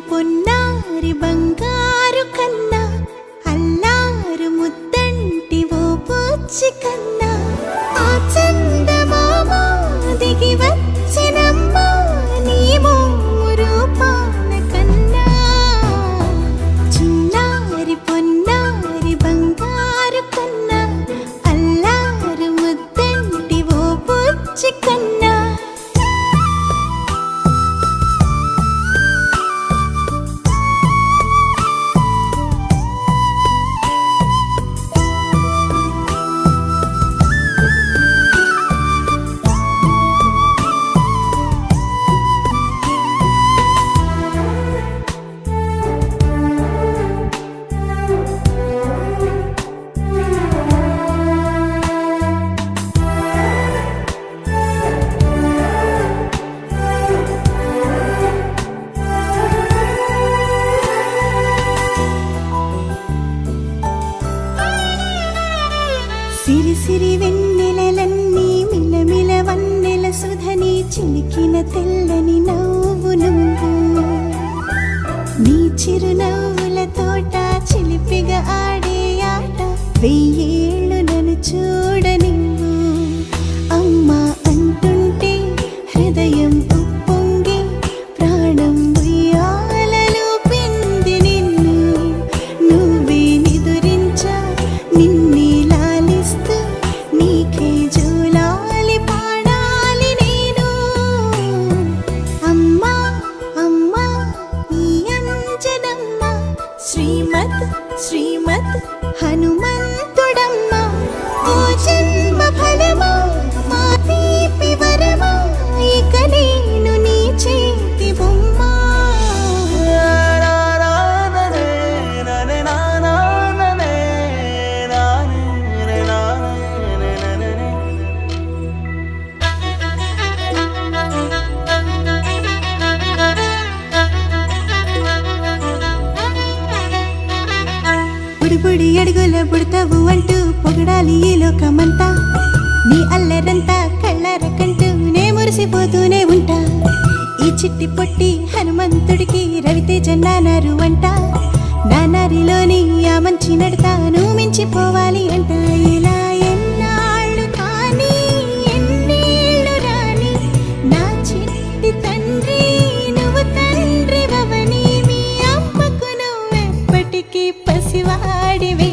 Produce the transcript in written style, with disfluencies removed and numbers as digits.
పొన్నారి బంగారు కన్నా అల్లారు ముద్దంటి ఓ బుచ్చి కన్నా ఆ చందమామ దిగి వచ్చినమ్మా నీ రూపాన కన్నా చిన్నారి పొన్నారి బంగారు కన్నా అల్లారు ముద్దంటి ఓ బుచ్చి కన్నా సిరి సిరి వెన్నెలలన్నీ మిలమిల వన్నెల సుధని చిలికిన తెల్లని నవ్వు నువ్వు నీ చిరునవ్వుల తోట చిలిపిగా ఆడే ఆట వెయ్యేళ్ళు నన్ను చూడ నువ్వు అమ్మా అంటుంటే హృదయం ఉప్పొంగి ప్రాణం ఉయ్యాలలో పిండి నిన్ను నువ్వే నిదురించా నిన్నే నీకే జూలాలి పాడాలి నేను అమ్మా అమ్మా ఈ అంజనమ్మ శ్రీమద్ శ్రీమద్ హనుమంతుడమ్మ ఓ జన్మ ఫలమా మా తీపి వరమా ఇక నేను నీ చేతి బొమ్మ బుడి అడుగుల బుడతావు అంటూ పొగడాలి ఈ లోకమంతా నీ అల్లరంతా కళ్ళారకంటూ నే మురిసిపోతూనే ఉంటా ఈ చిట్టి పొట్టి హనుమంతుడికి రవితేజ నానారు అంట నానారిలోని ఆ మంచి నడతాను మించిపోవాలి అంట ఇలా ఎన్నాళ్ళు కానీ ఎన్నేళ్ళు రాని నా చిట్టి తండ్రి నువ్వు తండ్రి భవని మీ అమ్మకు నువ్వెప్పటికీ పసివాడివి